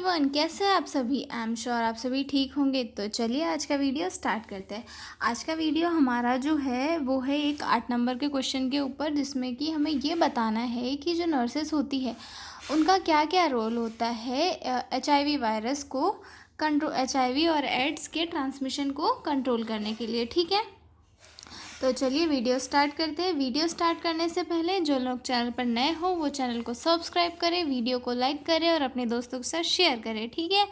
Everyone, कैसे हैं आप सभी। आई एम श्योर आप सभी ठीक होंगे। तो चलिए आज का वीडियो स्टार्ट करते हैं। आज का वीडियो हमारा जो है वो है एक 8 नंबर के क्वेश्चन के ऊपर, जिसमें कि हमें ये बताना है कि जो नर्सेस होती है उनका क्या क्या रोल होता है HIV वायरस को कंट्रोल, HIV और एड्स के ट्रांसमिशन को कंट्रोल करने के लिए। ठीक है, तो चलिए वीडियो स्टार्ट करते हैं। वीडियो स्टार्ट करने से पहले जो लोग चैनल पर नए हो वो चैनल को सब्सक्राइब करें, वीडियो को लाइक करें और अपने दोस्तों के साथ शेयर करें। ठीक है,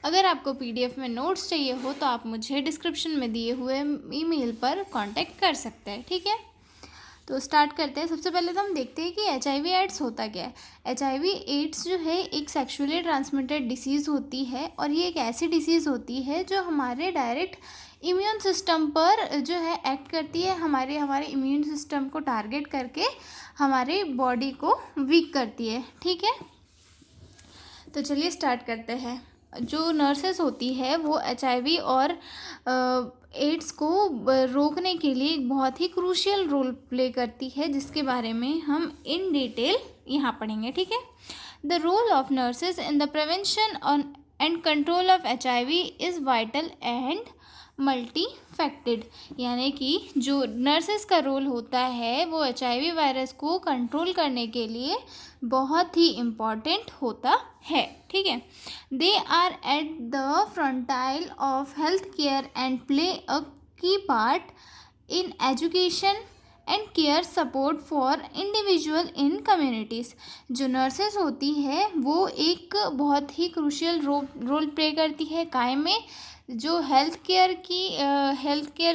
अगर आपको PDF में नोट्स चाहिए हो तो आप मुझे डिस्क्रिप्शन में दिए हुए ईमेल पर कांटेक्ट कर सकते हैं। ठीक है, तो स्टार्ट करते हैं। सबसे पहले तो हम देखते हैं कि HIV एड्स होता क्या है। HIV एड्स जो है एक सेक्सुअली ट्रांसमिटेड डिसीज़ होती है, और ये एक ऐसी डिसीज़ होती है जो हमारे डायरेक्ट इम्यून सिस्टम पर जो है एक्ट करती है, हमारे इम्यून सिस्टम को टारगेट करके हमारे बॉडी को वीक करती है। ठीक है, तो चलिए स्टार्ट करते हैं। जो नर्सेस होती है वो HIV और एड्स को रोकने के लिए एक बहुत ही क्रूशियल रोल प्ले करती है, जिसके बारे में हम इन डिटेल यहाँ पढ़ेंगे। ठीक है, the role of nurses in the prevention and control of HIV is vital and multifaceted, यानी कि जो नर्सेस का रोल होता है वो HIV वायरस को कंट्रोल करने के लिए बहुत ही इम्पॉर्टेंट होता है। ठीक है, they are at the frontline of health care and play a key part in education and care support for individual in communities. जो नर्सेस होती है वो एक बहुत ही क्रूशियल रोल प्ले करती है कायम में जो हेल्थ केयर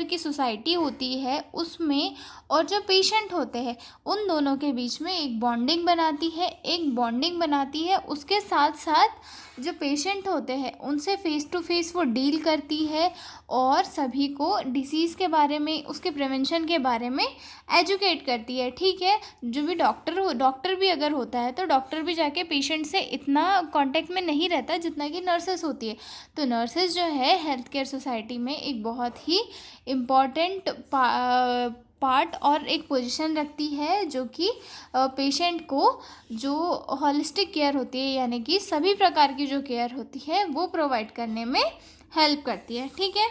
की सोसाइटी होती है उसमें, और जो पेशेंट होते हैं उन दोनों के बीच में एक बॉन्डिंग बनाती है। उसके साथ साथ जो पेशेंट होते हैं उनसे फेस टू फेस वो डील करती है और सभी को डिसीज़ के बारे में, उसके प्रिवेंशन के बारे में एजुकेट करती है। ठीक है, जो भी डॉक्टर भी अगर होता है तो डॉक्टर भी जाके पेशेंट से इतना कांटेक्ट में नहीं रहता जितना कि नर्सेस होती है। तो नर्सेस जो है हेल्थ केयर सोसाइटी में एक बहुत ही इम्पॉर्टेंट पार्ट और एक पोजीशन रखती है, जो कि पेशेंट को जो हॉलिस्टिक केयर होती है, यानी कि सभी प्रकार की जो केयर होती है वो प्रोवाइड करने में हेल्प करती है। ठीक है,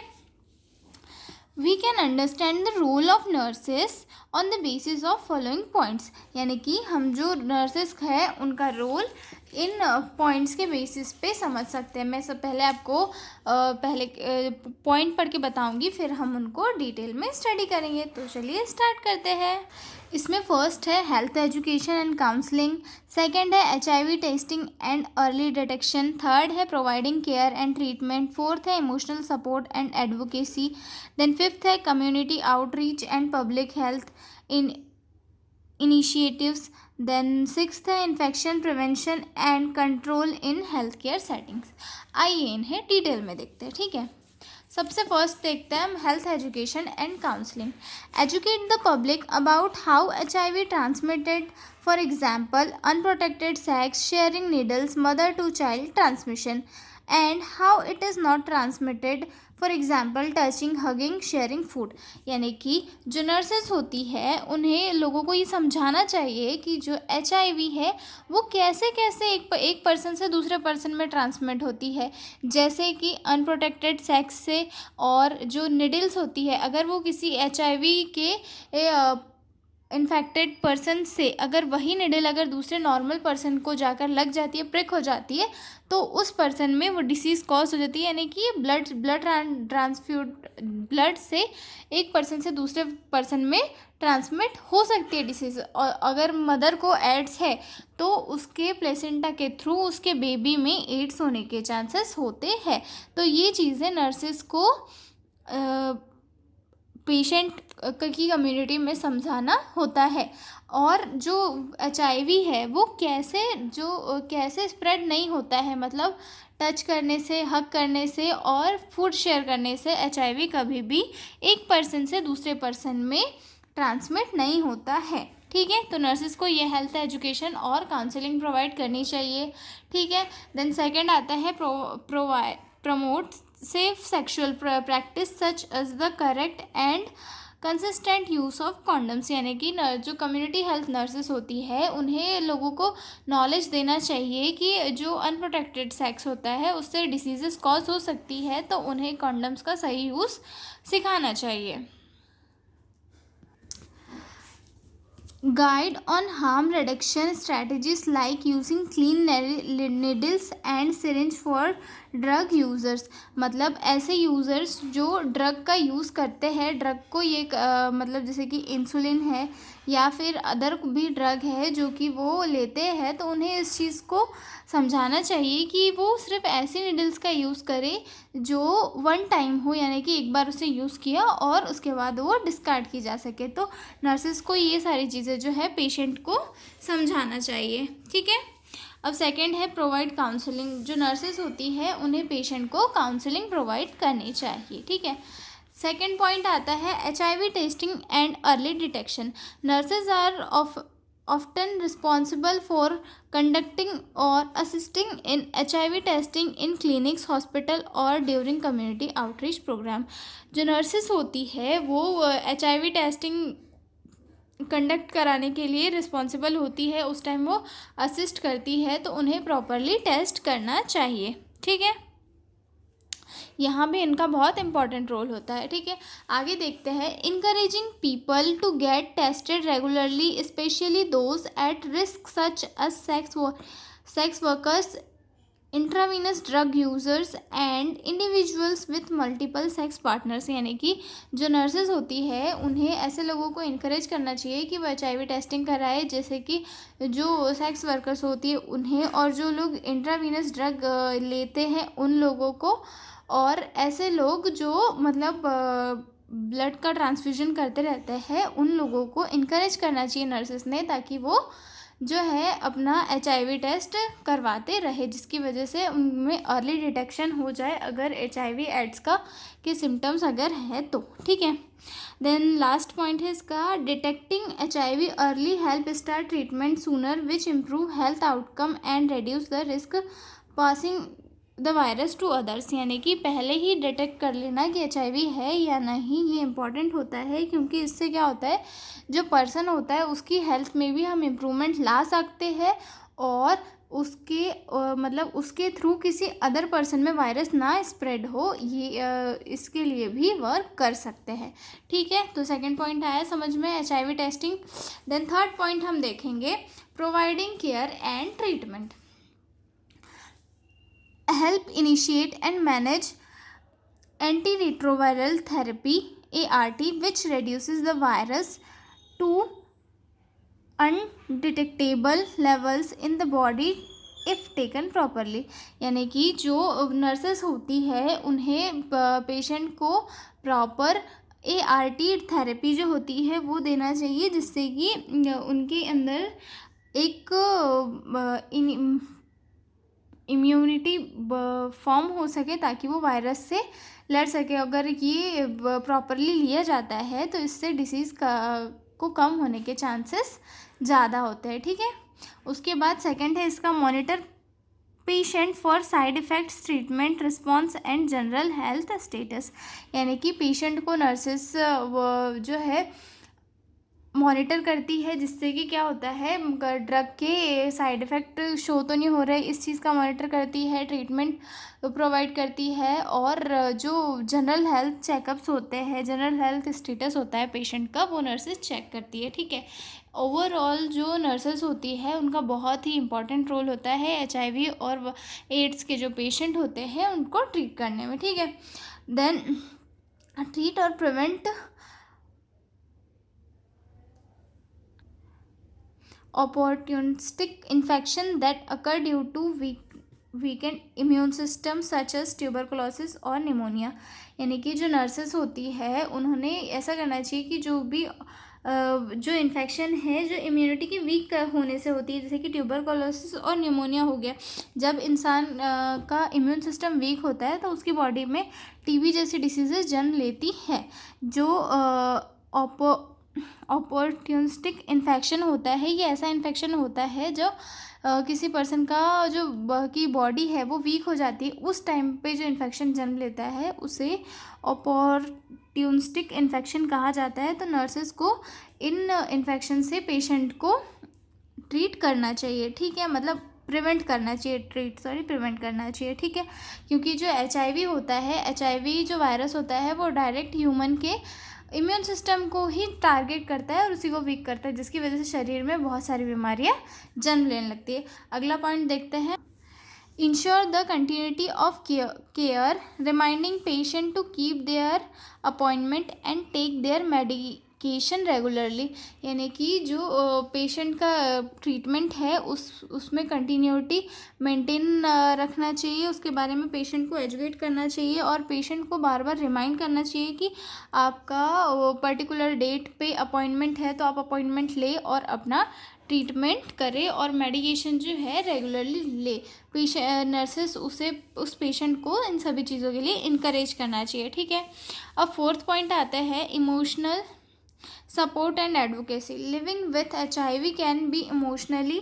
we can understand the role of nurses on the basis of following points, यानी कि हम जो नर्सेस है उनका रोल इन पॉइंट्स के बेसिस पे समझ सकते हैं। मैं सब पहले आपको पहले पॉइंट पढ़ के बताऊंगी, फिर हम उनको डिटेल में स्टडी करेंगे। तो चलिए स्टार्ट करते हैं। इसमें फर्स्ट है health education and counselling, second है HIV testing and early detection, third है providing care and treatment, fourth है emotional support and advocacy, then fifth है community outreach and public health in initiatives, then sixth है infection prevention and control in health care settings. आइए इन्हें detail में देखते हैं। ठीक है, सबसे फर्स्ट देखते हैं हम health education and counselling. Educate the public about how HIV transmitted, for example unprotected sex, sharing needles, mother to child transmission, and how it is not transmitted, for example touching, hugging, sharing food. यानी कि जो nurses होती है उन्हें लोगों को ये समझाना चाहिए कि जो HIV है वो कैसे कैसे एक पर्सन से दूसरे पर्सन में ट्रांसमिट होती है, जैसे कि अनप्रोटेक्टेड सेक्स से, और जो निडल्स होती है अगर वो किसी HIV के इन्फेक्टेड पर्सन से अगर वही निडल अगर दूसरे नॉर्मल पर्सन को जाकर लग जाती है, प्रिक हो जाती है, तो उस पर्सन में वो डिसीज़ कॉज हो जाती है। यानी कि ब्लड से एक पर्सन से दूसरे पर्सन में ट्रांसमिट हो सकती है डिसीज़। और अगर मदर को एड्स है तो उसके प्लेसेंटा के थ्रू उसके बेबी में एड्स होने के चांसेस होते हैं। तो ये चीज़ें नर्सेस को पेशेंट की कम्युनिटी में समझाना होता है। और जो HIV है वो कैसे स्प्रेड नहीं होता है, मतलब टच करने से, हग करने से और फूड शेयर करने से HIV कभी भी एक पर्सन से दूसरे पर्सन में ट्रांसमिट नहीं होता है। ठीक है, तो नर्सेस को ये हेल्थ एजुकेशन और काउंसलिंग प्रोवाइड करनी चाहिए। ठीक है, देन सेकंड आता है promote safe sexual practice such as the correct and consistent use of condoms, यानी कि जो कम्युनिटी हेल्थ नर्सेस होती है उन्हें लोगों को नॉलेज देना चाहिए कि जो अनप्रोटेक्टेड सेक्स होता है उससे डिसीजेस कॉज हो सकती है, तो उन्हें कॉन्डम्स का सही यूज़ सिखाना चाहिए। Guide on harm reduction strategies like using clean needles and syringe for drug users, मतलब ऐसे यूज़र्स जो ड्रग का यूज़ करते हैं, ड्रग को ये मतलब जैसे कि इंसुलिन है या फिर अदर भी ड्रग है जो कि वो लेते हैं, तो उन्हें इस चीज़ को समझाना चाहिए कि वो सिर्फ ऐसी नीडल्स का यूज़ करे जो वन टाइम हो, यानी कि एक बार उसे यूज़ किया और उसके बाद वो डिस्कार्ड की जा सके। तो नर्सेस को ये सारी चीज़ें जो है पेशेंट को समझाना चाहिए। ठीक है। अब सेकंड है प्रोवाइड काउंसलिंग। जो नर्सेस होती है उन्हें पेशेंट को काउंसलिंग प्रोवाइड करनी चाहिए। ठीक है। सेकंड पॉइंट आता है HIV testing and early detection. Nurses are often responsible for conducting or assisting in HIV testing in clinics, hospital और during community outreach program। जो नर्सेस होती है वो HIV टेस्टिंग कंडक्ट कराने के लिए रिस्पॉन्सिबल होती है, उस टाइम वो असिस्ट करती है, तो उन्हें प्रॉपरली टेस्ट करना चाहिए। ठीक है। यहाँ भी इनका बहुत इंपॉर्टेंट रोल होता है। ठीक है। आगे देखते हैं encouraging people to get tested regularly specially those at risk such as sex workers, intravenous drug users and individuals with multiple sex partners. यानी कि जो नर्सेज होती है उन्हें ऐसे लोगों को इनकरेज करना चाहिए कि वो HIV टेस्टिंग कराए, जैसे कि जो सेक्स वर्कर्स होती है उन्हें, और जो लोग इंट्रावीनस ड्रग लेते हैं उन लोगों को, और ऐसे लोग जो मतलब ब्लड का ट्रांसफ्यूजन करते रहते हैं उन लोगों को इनकरेज करना चाहिए नर्सेस ने, ताकि वो जो है अपना HIV टेस्ट करवाते रहे, जिसकी वजह से उनमें अर्ली डिटेक्शन हो जाए अगर HIV एड्स का के सिम्टम्स अगर है तो। ठीक है। देन लास्ट पॉइंट है इसका detecting HIV early help start treatment sooner which improve health outcome and reduce the risk passing the virus to others. यानी कि पहले ही डिटेक्ट कर लेना कि HIV है या नहीं, ये इम्पॉर्टेंट होता है, क्योंकि इससे क्या होता है जो पर्सन होता है उसकी हेल्थ में भी हम इम्प्रूवमेंट ला सकते हैं और उसके मतलब उसके थ्रू किसी अदर पर्सन में वायरस ना स्प्रेड हो, ये इसके लिए भी वर्क कर सकते हैं। ठीक है। तो सेकंड पॉइंट आया समझ में HIV testing. Then third point हम देखेंगे providing care and treatment. Help initiate and manage antiretroviral therapy ART which reduces the virus to undetectable levels in the body if taken properly। यानी कि जो nurses होती है उन्हें पेशेंट को proper ART therapy जो होती है वो देना चाहिए, जिससे कि उनके अंदर एक इम्यूनिटी फॉर्म हो सके ताकि वो वायरस से लड़ सके। अगर ये प्रॉपरली लिया जाता है तो इससे डिसीज़ को कम होने के चांसेस ज़्यादा होते हैं। ठीक है। उसके बाद सेकंड है इसका monitor patient for side effects treatment response and general health status. यानी कि पेशेंट को नर्सेस जो है मॉनिटर करती है, जिससे कि क्या होता है ड्रग के साइड इफ़ेक्ट शो तो नहीं हो रहे, इस चीज़ का मॉनिटर करती है, ट्रीटमेंट प्रोवाइड करती है, और जो जनरल हेल्थ चेकअप्स होते हैं, जनरल हेल्थ स्टेटस होता है पेशेंट का, वो नर्सेस चेक करती है। ठीक है। ओवरऑल जो नर्सेस होती है उनका बहुत ही इंपॉर्टेंट रोल होता है HIV और एड्स के जो पेशेंट होते हैं उनको ट्रीट करने में। ठीक है। देन ट्रीट और prevent opportunistic infection that occur due to weakened immune system such as tuberculosis और निमोनिया। यानी कि जो नर्सेस होती है उन्होंने ऐसा करना चाहिए कि जो भी जो इन्फेक्शन है जो इम्यूनिटी की वीक होने से होती है, जैसे कि ट्यूबरकुलोसिस और निमोनिया हो गया, जब इंसान का इम्यून सिस्टम वीक होता है तो उसकी बॉडी में TB जैसी डिसीजेज जन्म लेती है। जो ऑपॉर्चुनिस्टिक इन्फेक्शन होता है, ये ऐसा इन्फेक्शन होता है जो किसी पर्सन का जो की बॉडी है वो वीक हो जाती है, उस टाइम पे जो इन्फेक्शन जन्म लेता है उसे ट्यूनस्टिक इन्फेक्शन कहा जाता है। तो नर्सेस को इन इन्फेक्शन से पेशेंट को ट्रीट करना चाहिए, ठीक है, मतलब प्रिवेंट करना चाहिए, प्रिवेंट करना चाहिए, ठीक है। क्योंकि जो HIV होता है, HIV जो वायरस होता है वो डायरेक्ट ह्यूमन के इम्यून सिस्टम को ही टारगेट करता है और उसी को वीक करता है, जिसकी वजह से शरीर में बहुत सारी बीमारियां जन्म लेने लगती है। अगला पॉइंट देखते हैं, ensure the continuity of care reminding patient to keep their appointment and take their medication regularly. यानी कि जो पेशेंट का ट्रीटमेंट है उसमें कंटिन्यूटी मेंटेन रखना चाहिए, उसके बारे में पेशेंट को एजुकेट करना चाहिए और पेशेंट को बार बार रिमाइंड करना चाहिए कि आपका पर्टिकुलर डेट पे अपॉइंटमेंट है तो आप अपॉइंटमेंट ले और अपना ट्रीटमेंट करे और मेडिकेशन जो है रेगुलरली ले। नर्सेस उस पेशेंट को इन सभी चीज़ों के लिए इनकरेज करना चाहिए, ठीक है। अब फोर्थ पॉइंट आता है emotional support and advocacy. Living with HIV can be emotionally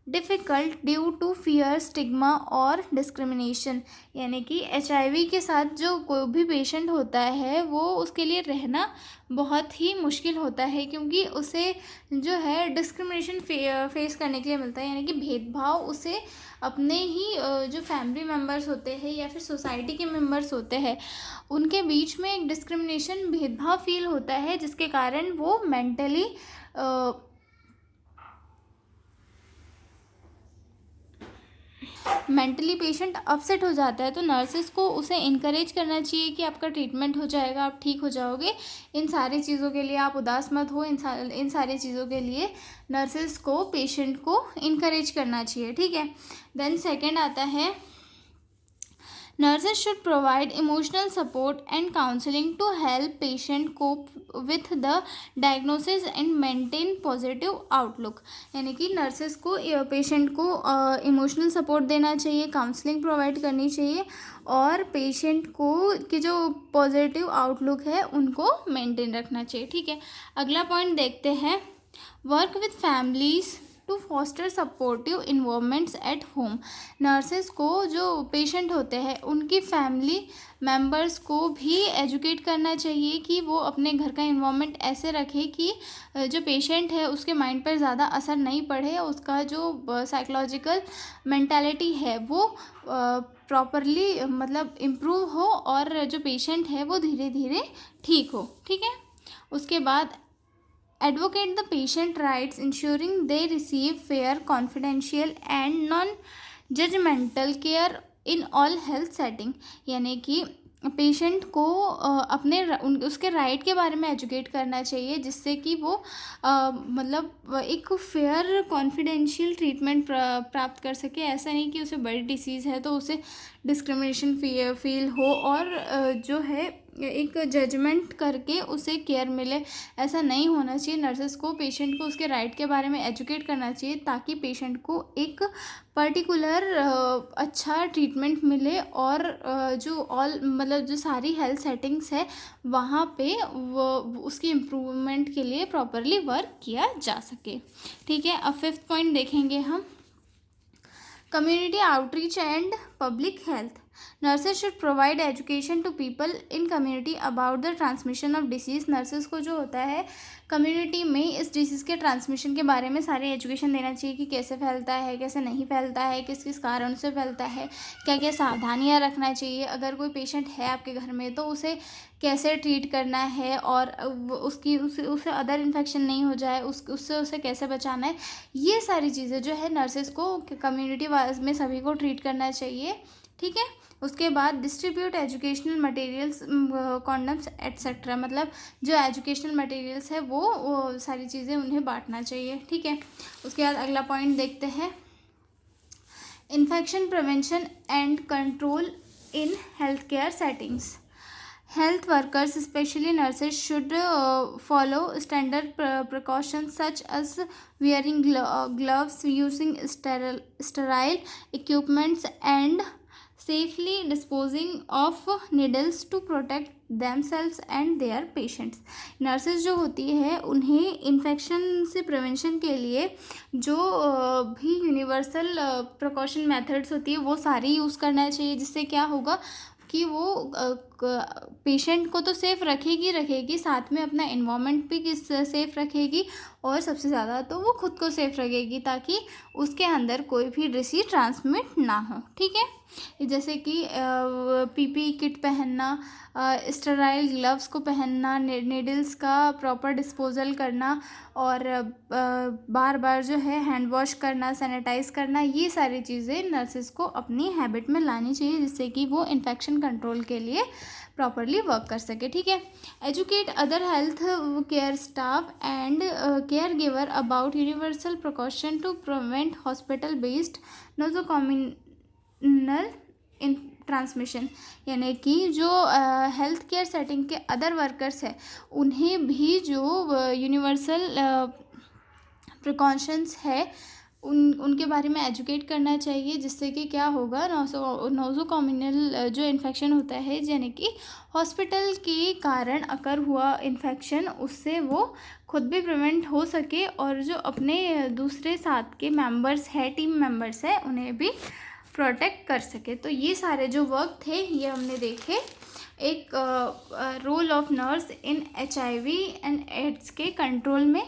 difficult due to fear, stigma और डिस्क्रिमिनेशन। यानी कि HIV के साथ जो कोई भी पेशेंट होता है वो उसके लिए रहना बहुत ही मुश्किल होता है, क्योंकि उसे जो है डिस्क्रिमिनेशन फेस करने के लिए मिलता है। यानी कि भेदभाव उसे अपने ही जो फैमिली मेम्बर्स होते हैं या फिर सोसाइटी के मेम्बर्स होते हैं उनके बीच में एक डिस्क्रिमिनेशन, भेदभाव फील होता है, जिसके कारण वो मेंटली पेशेंट अपसेट हो जाता है। तो नर्सेस को उसे इनकरेज करना चाहिए कि आपका ट्रीटमेंट हो जाएगा, आप ठीक हो जाओगे। इन सारी चीज़ों के लिए आप उदास मत हो, इन सारी चीज़ों के लिए नर्सेस को पेशेंट को इनकरेज करना चाहिए, ठीक है। देन सेकंड आता है, nurses should provide emotional support and counseling to help patient cope with the diagnosis and maintain positive outlook। यानी कि नर्सेस को पेशेंट को इमोशनल सपोर्ट देना चाहिए, काउंसलिंग प्रोवाइड करनी चाहिए और पेशेंट को की जो पॉजिटिव आउटलुक है उनको मेंटेन रखना चाहिए, ठीक है। अगला पॉइंट देखते हैं, work with families to foster supportive environments at home. Nurses को जो पेशेंट होते हैं उनकी फैमिली मेम्बर्स को भी एजुकेट करना चाहिए कि वो अपने घर का इन्वायरमेंट ऐसे रखे कि जो पेशेंट है उसके माइंड पर ज़्यादा असर नहीं पड़े, उसका जो साइकोलॉजिकल मेंटालिटी है वो प्रॉपरली मतलब इम्प्रूव हो और जो पेशेंट है वो धीरे धीरे ठीक हो, ठीक है। उसके बाद advocate the patient rights, ensuring they receive fair, confidential and non-judgmental care in all health setting। यानी कि पेशेंट को उसके राइट के बारे में एजुकेट करना चाहिए, जिससे कि वो मतलब एक फेयर कॉन्फिडेंशियल ट्रीटमेंट प्राप्त कर सके। ऐसा नहीं कि उसे बड़ी डिसीज़ है तो उसे डिस्क्रिमिनेशन फील हो और जो है एक जजमेंट करके उसे केयर मिले, ऐसा नहीं होना चाहिए। नर्सेस को पेशेंट को उसके राइट के बारे में एजुकेट करना चाहिए ताकि पेशेंट को एक पर्टिकुलर अच्छा ट्रीटमेंट मिले और मतलब जो सारी हेल्थ सेटिंग्स है वहाँ पे वो उसकी इम्प्रूवमेंट के लिए प्रॉपरली वर्क किया जा सके, ठीक है। अब फिफ्थ पॉइंट देखेंगे हम, community outreach and public health. Nurses should provide education to people in community about the transmission of disease. Nurses को जो होता है कम्युनिटी में इस डिसीज़ के ट्रांसमिशन के बारे में सारी एजुकेशन देना चाहिए कि कैसे फैलता है, कैसे नहीं फैलता है, किस किस कारण से फैलता है, क्या क्या सावधानियां रखना चाहिए। अगर कोई पेशेंट है आपके घर में तो उसे कैसे ट्रीट करना है और उसे अदर इन्फेक्शन नहीं हो जाए, उससे उसे कैसे बचाना है, ये सारी चीज़ें जो है नर्सेज को कम्युनिटी वाइज में सभी को ट्रीट करना चाहिए, ठीक है। उसके बाद distribute educational materials, condoms etcetera, मतलब जो एजुकेशनल मटेरियल्स है वो सारी चीज़ें उन्हें बांटना चाहिए, ठीक है। उसके बाद अगला पॉइंट देखते हैं, infection prevention and control in health care settings. Health workers, especially nurses, should follow standard precautions such as wearing gloves, using sterile equipments, and safely disposing of needles to protect themselves and their patients। Nurses जो होती है उन्हें infection से prevention के लिए जो भी universal precaution methods होती है वो सारी यूज़ करना चाहिए, जिससे क्या होगा कि वो पेशेंट को तो सेफ़ रखेगी, साथ में अपना एनवायरनमेंट भी सेफ़ रखेगी, और सबसे ज़्यादा तो वो खुद को सेफ़ रखेगी ताकि उसके अंदर कोई भी डिसीज़ ट्रांसमिट ना हो। ठीक है, जैसे कि पीपीई किट पहनना, स्टेराइल ग्लव्स को पहनना, नीडल्स का प्रॉपर डिस्पोजल करना, और बार बार जो है हैंड वॉश करना, सैनिटाइज़ करना, ये सारी चीज़ें नर्सेस को अपनी हैबिट में लानी चाहिए, जिससे कि वो इन्फेक्शन कंट्रोल के लिए प्रॉपरली वर्क कर सके। ठीक है, educate other health care staff and caregiver about universal precaution to prevent hospital based nosocomial in transmission, यानी कि जो हेल्थ केयर सेटिंग के अदर वर्कर्स हैं उन्हें भी जो यूनिवर्सल प्रिकॉशंस है उनके बारे में एजुकेट करना चाहिए, जिससे कि क्या होगा, नोज़ोकॉमिनल जो इन्फेक्शन होता है, यानी कि हॉस्पिटल के कारण अकर हुआ इन्फेक्शन, उससे वो खुद भी प्रिवेंट हो सके, और जो अपने दूसरे साथ के मेंबर्स है, टीम मेंबर्स है, उन्हें भी प्रोटेक्ट कर सके। तो ये सारे जो वर्क थे ये हमने देखे एक role of nurse in HIV and AIDS के कंट्रोल में।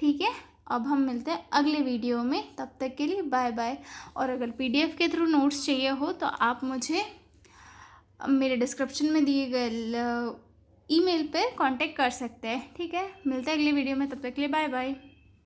ठीक है, अब हम मिलते हैं अगले वीडियो में, तब तक के लिए बाय बाय। और अगर PDF के थ्रू नोट्स चाहिए हो तो आप मुझे मेरे डिस्क्रिप्शन में दिए गए ईमेल पे कांटेक्ट कर सकते हैं। ठीक है, मिलते हैं अगले वीडियो में, तब तक के लिए बाय बाय।